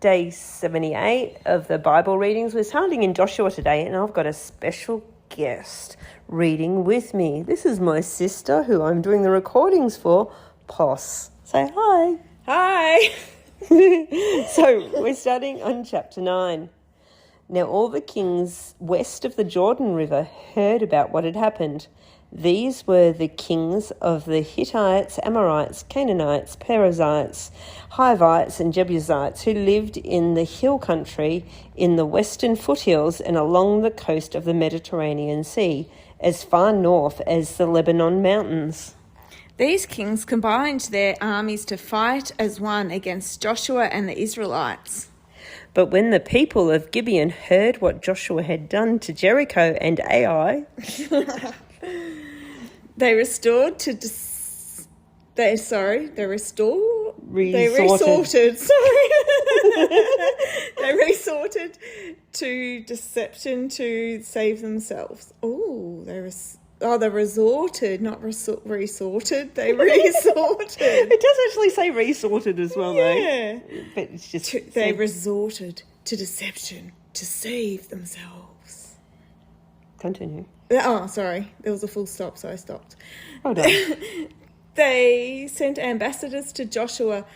day 78 of the Bible readings. We're starting in Joshua today, and I've got a special guest reading with me. This is my sister, who I'm doing the recordings for, Poss. Say hi. Hi. So we're starting on chapter 9. Now all the kings west of the Jordan River heard about what had happened. These were the kings of the Hittites, Amorites, Canaanites, Perizzites, Hivites and Jebusites who lived in the hill country in the western foothills and along the coast of the Mediterranean Sea, as far north as the Lebanon mountains. These kings combined their armies to fight as one against Joshua and the Israelites. But when the people of Gibeon heard what Joshua had done to Jericho and Ai, They resorted. They resorted to deception to save themselves. They resorted, not resorted. They resorted. It does actually say resorted as well, yeah. though. But it's just they resorted to deception to save themselves. Continue. Oh, sorry. There was a full stop, so I stopped. Hold on. They sent ambassadors to Joshua,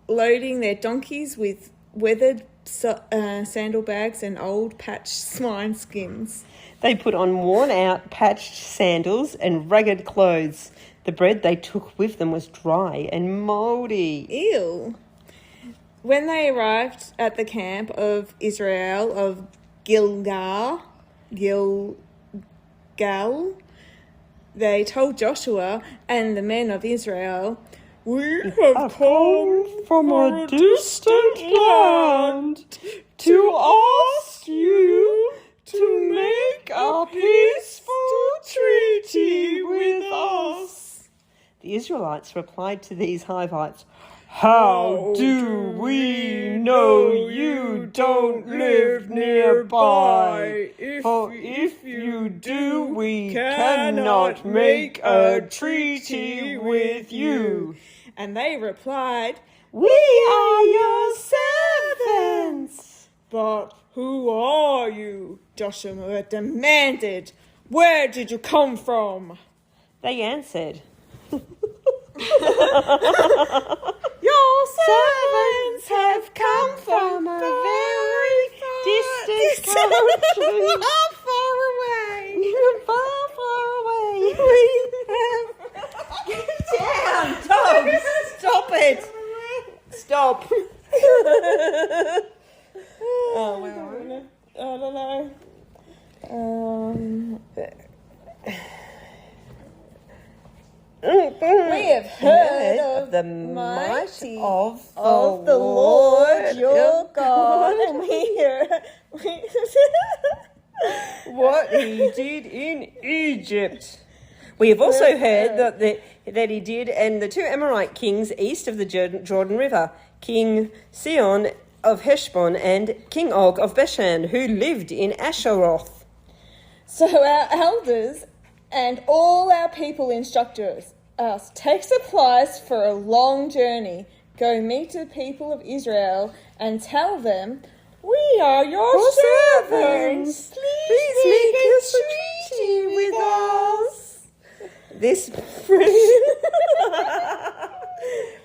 loading their donkeys with weathered sandalbags and old patched swine skins. They put on worn-out, patched sandals and ragged clothes. The bread they took with them was dry and mouldy. Ew. When they arrived at the camp of Israel of Gilgal, they told Joshua and the men of Israel, "We have come from a distant land to ask you to make a peaceful treaty with us." The Israelites replied to these Hivites, "How do we know you don't live nearby? For if you do, we cannot make a treaty with you." And they replied, "We are your servants." "But who are you?" Joshua demanded. "Where did you come from?" They answered, "Your servants have come from a very distant country. far away. Far away. We have... Get down, dogs. Stop it. Stop. Oh, where are we? I don't know. We have heard of the might of the Lord your God, and we hear what he did in Egypt. We have also heard that he did, and the two Amorite kings east of the Jordan River, King Sihon of Heshbon and King Og of Bashan, who lived in Asheroth. So our elders and all our people instructed us, "Take supplies for a long journey. Go meet the people of Israel and tell them, 'We are your servants. Please make a treaty with us.'"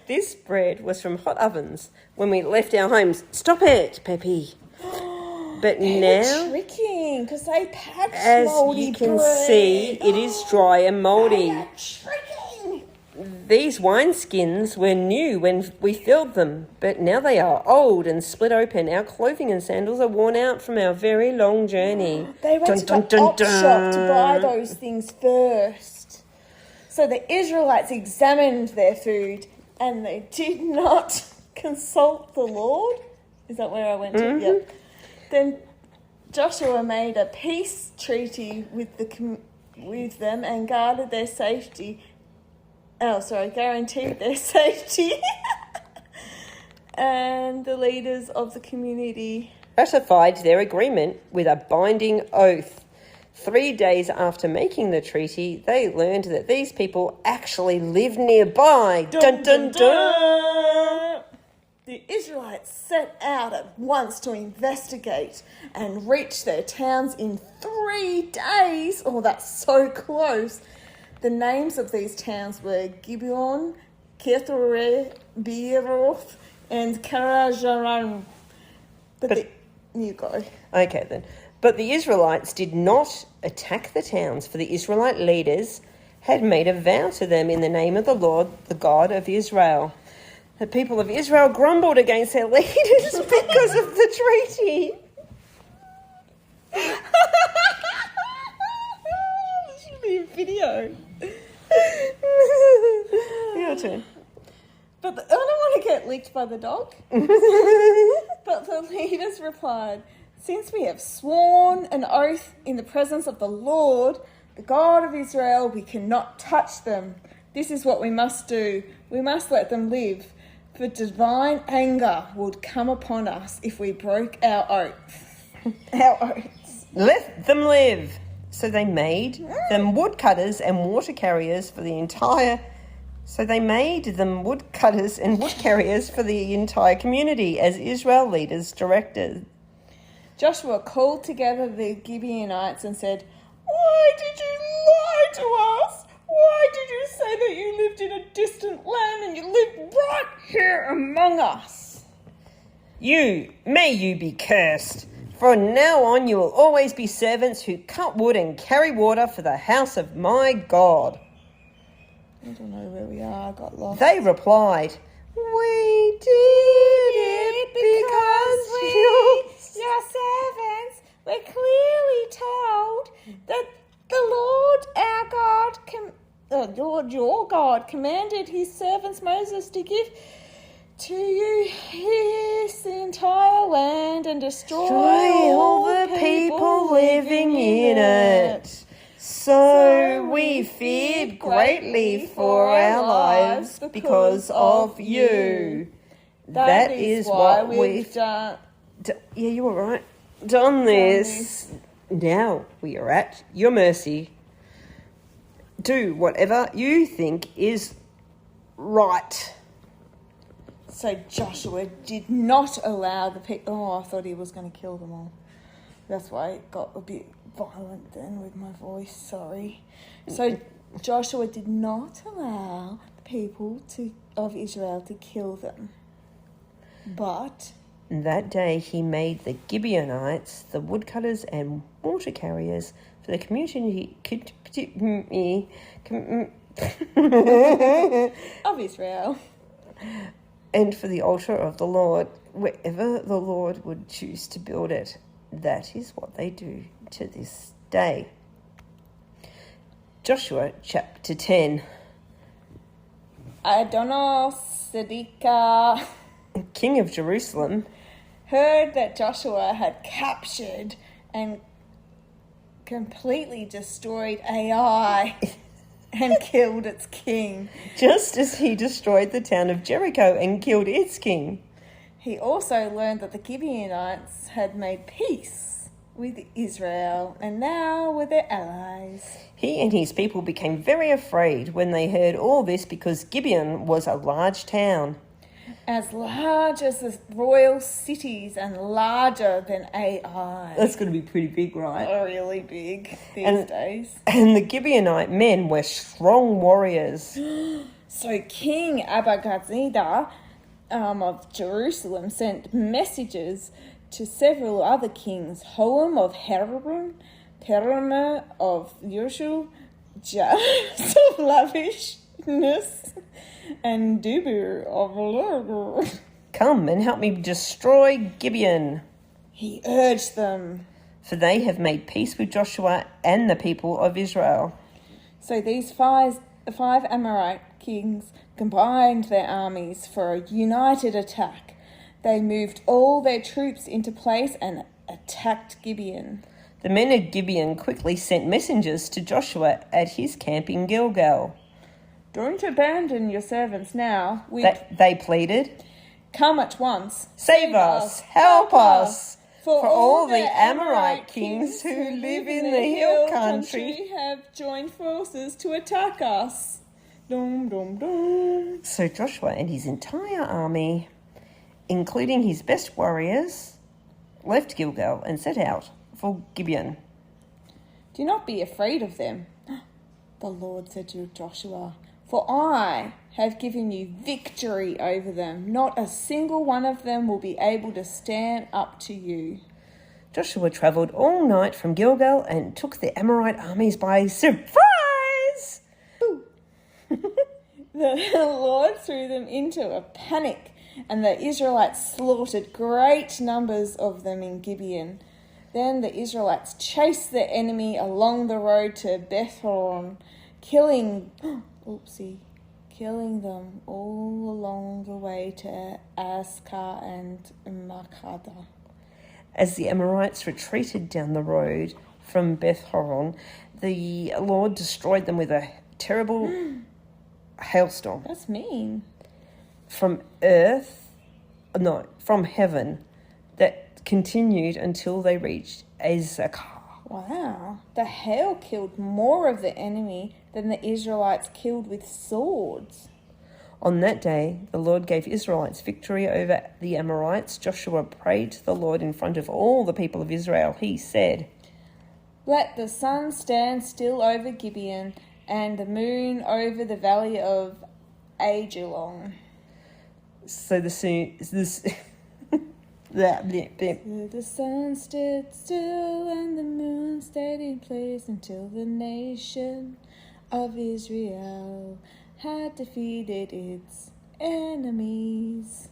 This bread was from hot ovens when we left our homes. Stop it, Peppy. But now, tricking, because they patched as moldy you can bread. see, it is dry and mouldy. They are tricking. These wineskins were new when we filled them, but now they are old and split open. Our clothing and sandals are worn out from our very long journey. They went to the op shop to buy those things first. So the Israelites examined their food and they did not consult the Lord. Is that where I went to? Yep. Then Joshua made a peace treaty with them and guarded their safety. Guaranteed their safety. And the leaders of the community ratified their agreement with a binding oath. 3 days after making the treaty, they learned that these people actually live nearby. Dun, dun, dun. The Israelites set out at once to investigate and reached their towns in 3 days. Oh, that's so close. The names of these towns were Gibeon, Kethore, Beeroth, and Karajaram. You go. Okay then. But the Israelites did not attack the towns, for the Israelite leaders had made a vow to them in the name of the Lord, the God of Israel. The people of Israel grumbled against their leaders because of the treaty. There should be a video. Your turn. But I don't want to get licked by the dog. But the leaders replied, "Since we have sworn an oath in the presence of the Lord, the God of Israel, we cannot touch them. This is what we must do. We must let them live. For divine anger would come upon us if we broke our oaths. Let them live. So they made them woodcutters and water carriers for the entire. So they made them woodcutters and wood carriers for the entire community, as Israel leaders directed. Joshua called together the Gibeonites and said, "Why did you lie to us? Why did you say that you lived in a distant land and you lived right here among us? May you be cursed. From now on you will always be servants who cut wood and carry water for the house of my God." I don't know where we are, I got lost. They replied, "We did it because your servants, were clearly told that the Lord our God, Lord your God, commanded his servants Moses to give to you the entire land and destroy all the people living in it. So we feared greatly for our lives because of you." That is why we've done. Yeah, you were right. Done this. Now we are at your mercy. Do whatever you think is right. So Joshua did not allow the people... Oh, I thought he was going to kill them all. That's why it got a bit violent then with my voice, sorry. So Joshua did not allow the people of Israel to kill them. But that day he made the Gibeonites the woodcutters and water carriers for the community of Israel. And for the altar of the Lord, wherever the Lord would choose to build it. That is what they do to this day. Joshua chapter 10. Adoni-Sedekah, king of Jerusalem, heard that Joshua had captured and completely destroyed Ai and killed its king. Just as he destroyed the town of Jericho and killed its king. He also learned that the Gibeonites had made peace with Israel and now were their allies. He and his people became very afraid when they heard all this because Gibeon was a large town. As large as the royal cities and larger than Ai. That's going to be pretty big, right? Oh, really big these days. And the Gibeonite men were strong warriors. So King Abagazida of Jerusalem sent messages to several other kings, Hoam of Hebron, Terama of Yeshua, James of Lavishness, and Dibur of Lurgur. Come and help me destroy Gibeon. He urged them. For they have made peace with Joshua and the people of Israel. So these five Amorite kings combined their armies for a united attack. They moved all their troops into place and attacked Gibeon. The men of Gibeon quickly sent messengers to Joshua at his camp in Gilgal. "Don't abandon your servants now," they pleaded. "Come at once. Save us, help us. For all the Amorite kings who live in the hill country have joined forces to attack us." Dum, dum, dum. So Joshua and his entire army including his best warriors, left Gilgal and set out for Gibeon. Do not be afraid of them, the Lord said to Joshua, for I have given you victory over them. Not a single one of them will be able to stand up to you. Joshua travelled all night from Gilgal and took the Amorite armies by surprise. The Lord threw them into a panic, and the Israelites slaughtered great numbers of them in Gibeon. Then the Israelites chased the enemy along the road to Beth-horon, killing them all along the way to Azkah and Makkedah. As the Amorites retreated down the road from Beth-horon, the Lord destroyed them with a terrible hailstorm. That's mean. From heaven, that continued until they reached Azekah. Wow. The hail killed more of the enemy than the Israelites killed with swords. On that day, the Lord gave Israelites victory over the Amorites. Joshua prayed to the Lord in front of all the people of Israel. He said, Let the sun stand still over Gibeon and the moon over the valley of Ajalon. So the sun stood still and the moon stayed in place until the nation of Israel had defeated its enemies.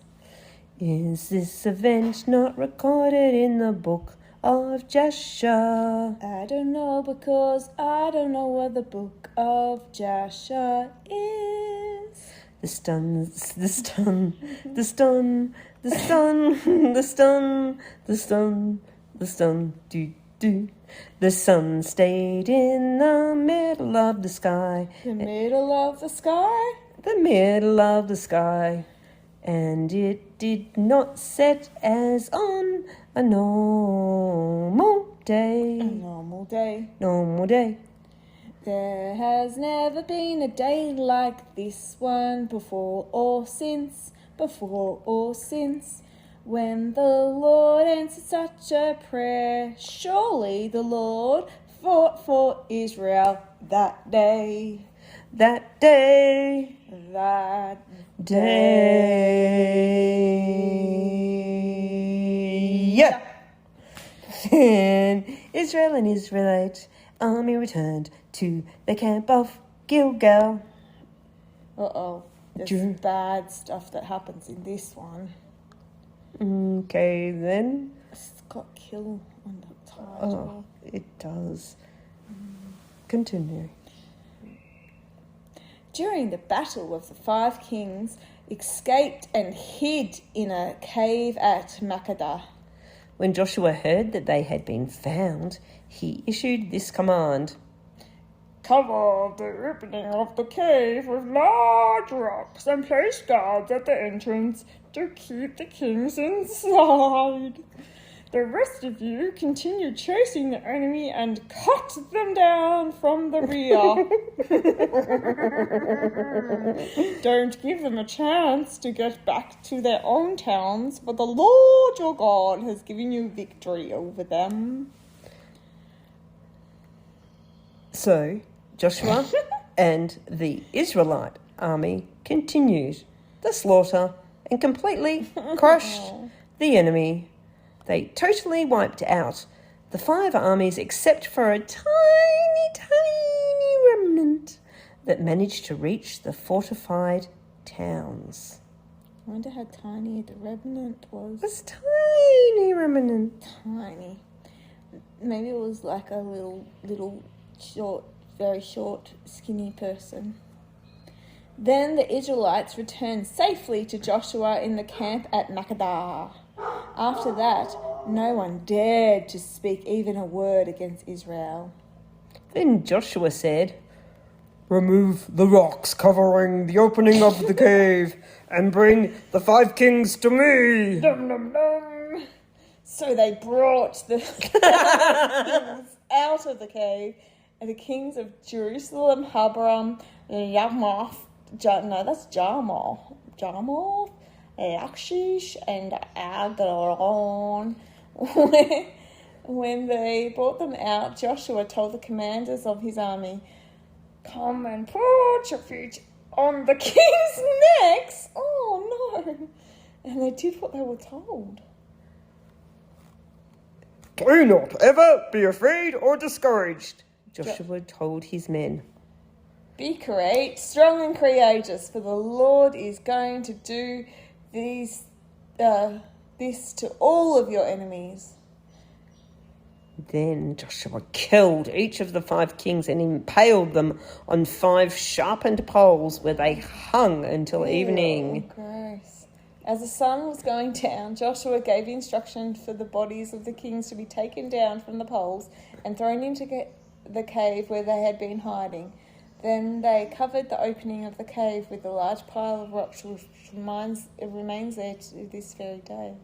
Is this event not recorded in the book of Joshua? I don't know, because I don't know what the book of Joshua is. The sun, do. The sun stayed in the middle of the sky. The middle of the sky? The middle of the sky. And it did not set as on a normal day. A normal day. Normal day. There has never been a day like this one before or since, when the Lord answered such a prayer. Surely the Lord fought for Israel that day. That day. That day. Yeah. Then Israel and Israelite army returned to the camp of Gilgal. Uh-oh. There's bad stuff that happens in this one. Okay, then. It's got kill on the title. Oh, it does. Continue. During the battle of the 5 kings, escaped and hid in a cave at Makkedah. When Joshua heard that they had been found, he issued this command. Cover the opening of the cave with large rocks and place guards at the entrance to keep the kings inside. The rest of you continue chasing the enemy and cut them down from the rear. Don't give them a chance to get back to their own towns, for the Lord your God has given you victory over them. So Joshua and the Israelite army continued the slaughter and completely crushed the enemy. They totally wiped out the 5 armies except for a tiny remnant that managed to reach the fortified towns. I wonder how tiny the remnant was. This tiny remnant. Tiny. Maybe it was like a little short, very short, skinny person. Then the Israelites returned safely to Joshua in the camp at Makkedah. After that, no one dared to speak even a word against Israel. Then Joshua said, "Remove the rocks covering the opening of the cave and bring the 5 kings to me." Dum, dum, dum. So they brought the kings out of the cave, and the kings of Jerusalem, Habram, Jarmuth, Jarmuth, Lachish and Agalon. When they brought them out, Joshua told the commanders of his army, "Come and put your feet on the king's necks." Oh no. And they did what they were told. "Do not ever be afraid or discouraged," Joshua told his men. "Be strong and courageous, for the Lord is going to do this to all of your enemies." Then Joshua killed each of the 5 kings and impaled them on 5 sharpened poles where they hung until evening. Gross. As the sun was going down, Joshua gave instruction for the bodies of the kings to be taken down from the poles and thrown into the cave where they had been hiding. Then they covered the opening of the cave with a large pile of rocks, which remains there to this very day.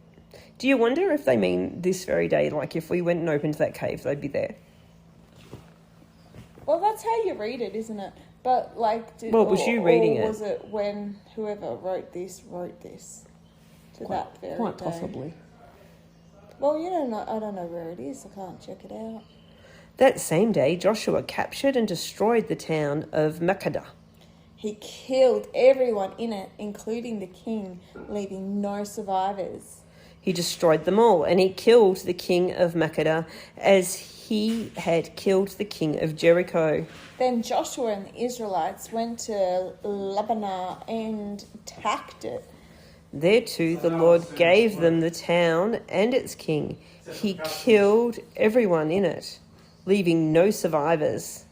Do you wonder if they mean this very day, like if we went and opened that cave, they'd be there? Well, that's how you read it, isn't it? But was you reading it? Or was it when whoever wrote this to that very Quite day? possibly. Well, I don't know where it is. I can't check it out. That same day, Joshua captured and destroyed the town of Makkedah. He killed everyone in it, including the king, leaving no survivors. He destroyed them all, and he killed the king of Makkedah as he had killed the king of Jericho. Then Joshua and the Israelites went to Lebanon and attacked it. There too the Lord gave them the town and its king. He killed everyone in it, leaving no survivors.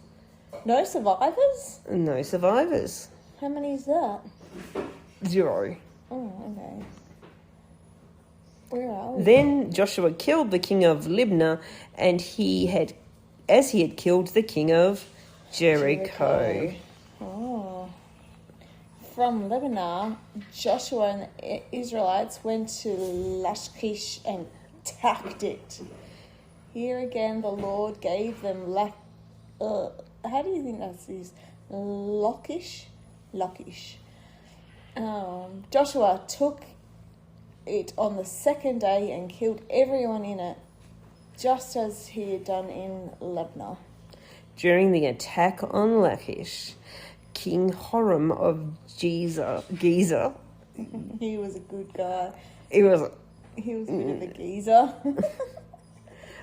No survivors? No survivors. How many is that? 0. Oh, okay. Where are we? Then Joshua killed the king of Libnah, and he had killed the king of Jericho. Oh. From Lebanon, Joshua and the Israelites went to Lachish and attacked it. Here again, the Lord gave them how do you think that's this? Lachish. Joshua took it on the second day and killed everyone in it, just as he had done in Lebanon. During the attack on Lachish, King Horam of Gezer, He was a good guy. He was a bit of a geezer.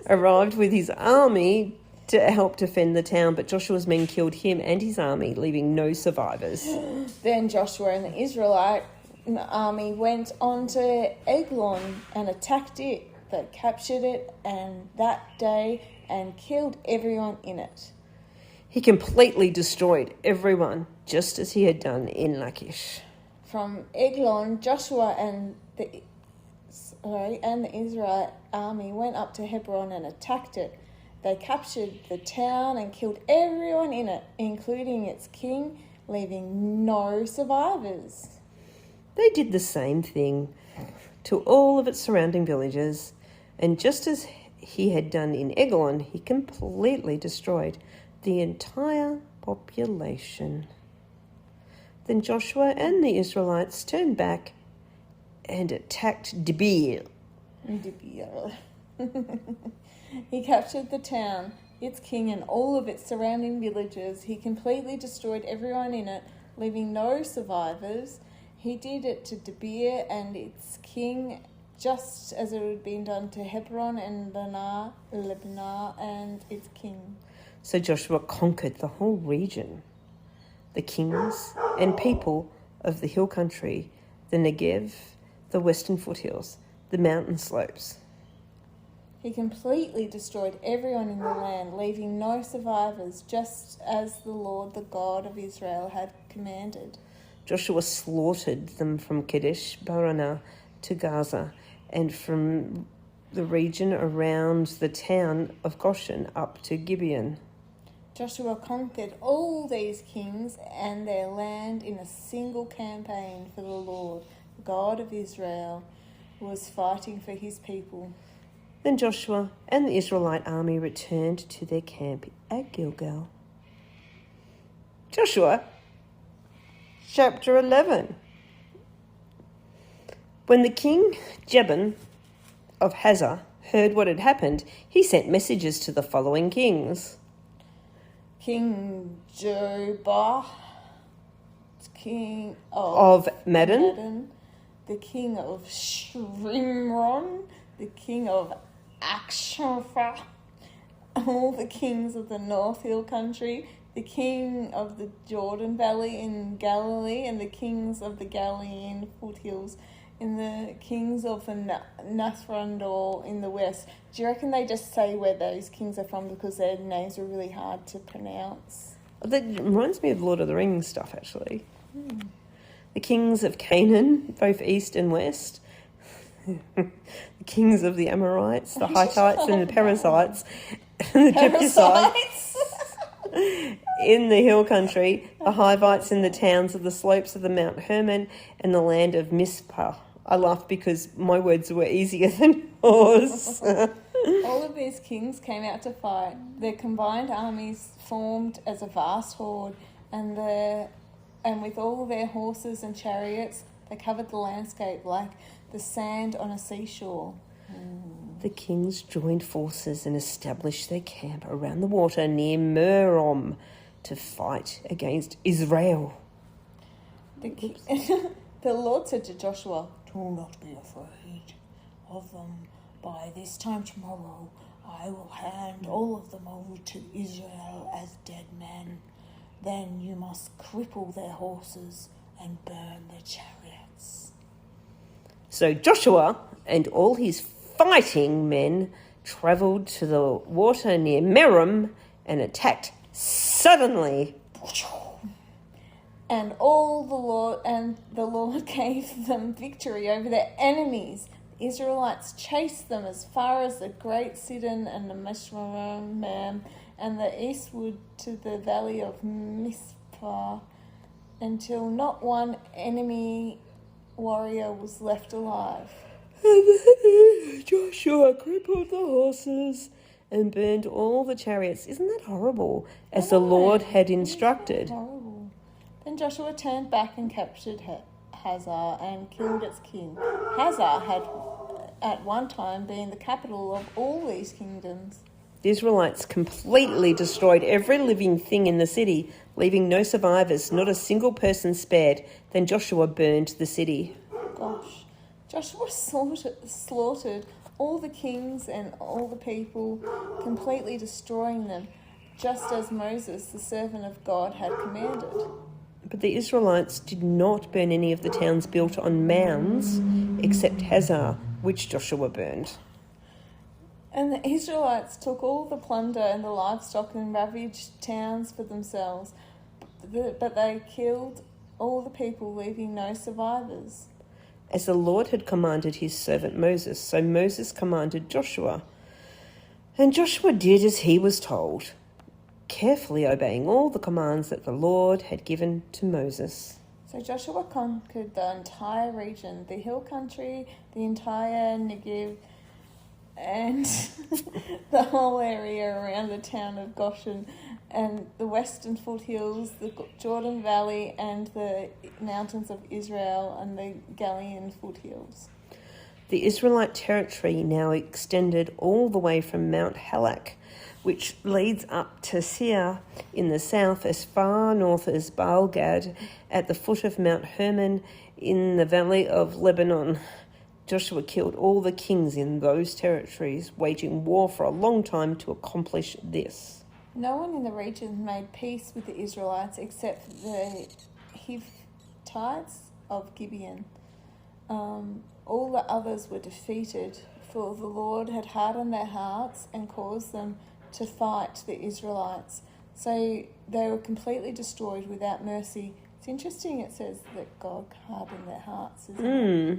arrived with his army to help defend the town, but Joshua's men killed him and his army, leaving no survivors. Then Joshua and the Israelite army went on to Eglon and attacked it. They captured it that day and killed everyone in it. He completely destroyed everyone, just as he had done in Lachish. From Eglon, Joshua and the Israelite army went up to Hebron and attacked it. They captured the town and killed everyone in it, including its king, leaving no survivors. They did the same thing to all of its surrounding villages, and just as he had done in Eglon, he completely destroyed the entire population. Then Joshua and the Israelites turned back and attacked Debir. He captured the town, its king, and all of its surrounding villages. He completely destroyed everyone in it, leaving no survivors. He did it to Debir and its king, just as it had been done to Hebron and Lebanon and its king. So Joshua conquered the whole region, the kings and people of the hill country, the Negev, the western foothills, the mountain slopes. He completely destroyed everyone in the land, leaving no survivors, just as the Lord, the God of Israel, had commanded. Joshua slaughtered them from Kadesh Barnea to Gaza, and from the region around the town of Goshen up to Gibeon. Joshua conquered all these kings and their land in a single campaign, for the Lord, the God of Israel, was fighting for his people. Then Joshua and the Israelite army returned to their camp at Gilgal. Joshua, chapter 11. When the king Jebin of Hazor heard what had happened, he sent messages to the following kings. King Jobah, king Of Madon, the king of Shrimron, the king of Akshapha, all the kings of the North Hill country, the king of the Jordan Valley in Galilee, and the kings of the Galilean foothills, and the kings of the Nathrandal in the west. Do you reckon they just say where those kings are from because their names are really hard to pronounce? That reminds me of Lord of the Rings stuff, actually. The kings of Canaan, both east and west. The kings of the Amorites, the Hittites and the Perizzites, and the Jebusites in the hill country, the Hivites in the towns of the slopes of the Mount Hermon and the land of Mizpah. I laughed because my words were easier than yours. All of these kings came out to fight. Their combined armies formed as a vast horde, and with all their horses and chariots, they covered the landscape like the sand on a seashore. The kings joined forces and established their camp around the water near Merom to fight against Israel. The Lord said to Joshua, "Do not be afraid of them. By this time tomorrow, I will hand all of them over to Israel as dead men. Then you must cripple their horses and burn their chariots." So Joshua and all his fighting men travelled to the water near Merom and attacked suddenly. And the Lord gave them victory over their enemies. The Israelites chased them as far as the great Sidon and the Mishmarim and the eastward to the valley of Mizpah, until not one enemy warrior was left alive. And Joshua crippled the horses and burned all the chariots. Isn't that horrible? As the Lord had instructed. Horrible. Then Joshua turned back and captured Hazor and killed its king. Hazor had at one time been the capital of all these kingdoms. The Israelites completely destroyed every living thing in the city, leaving no survivors, not a single person spared. Then Joshua burned the city. Gosh. Joshua slaughtered all the kings and all the people, completely destroying them, just as Moses, the servant of God, had commanded. But the Israelites did not burn any of the towns built on mounds, except Hazor, which Joshua burned. And the Israelites took all the plunder and the livestock and ravaged towns for themselves, but they killed all the people, leaving no survivors. As the Lord had commanded his servant Moses, so Moses commanded Joshua. And Joshua did as he was told, carefully obeying all the commands that the Lord had given to Moses. So Joshua conquered the entire region, the hill country, the entire Negev, and the whole area around the town of Goshen, and the western foothills, the Jordan Valley, and the mountains of Israel, and the Galilean foothills. The Israelite territory now extended all the way from Mount Halak, which leads up to Seir in the south, as far north as Baal-gad, at the foot of Mount Hermon in the valley of Lebanon. Joshua killed all the kings in those territories, waging war for a long time to accomplish this. No one in the region made peace with the Israelites except the Hittites of Gibeon. All the others were defeated, for the Lord had hardened their hearts and caused them to fight the Israelites. So they were completely destroyed without mercy. It's interesting it says that God hardened their hearts, isn't it?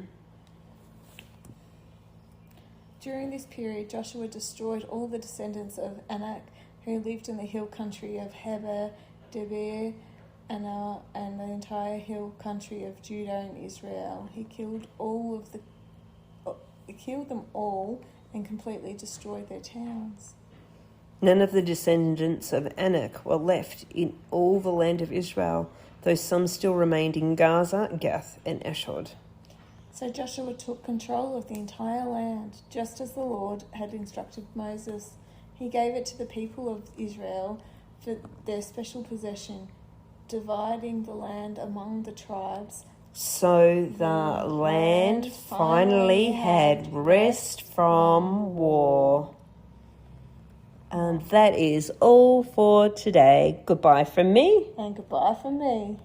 During this period, Joshua destroyed all the descendants of Anak who lived in the hill country of Heber, Debir, and the entire hill country of Judah and Israel. He killed them all and completely destroyed their towns. None of the descendants of Anak were left in all the land of Israel, though some still remained in Gaza, Gath, and Ashdod. So Joshua took control of the entire land, just as the Lord had instructed Moses. He gave it to the people of Israel for their special possession, dividing the land among the tribes. So the land finally had rest from war. And that is all for today. Goodbye from me. And goodbye from me.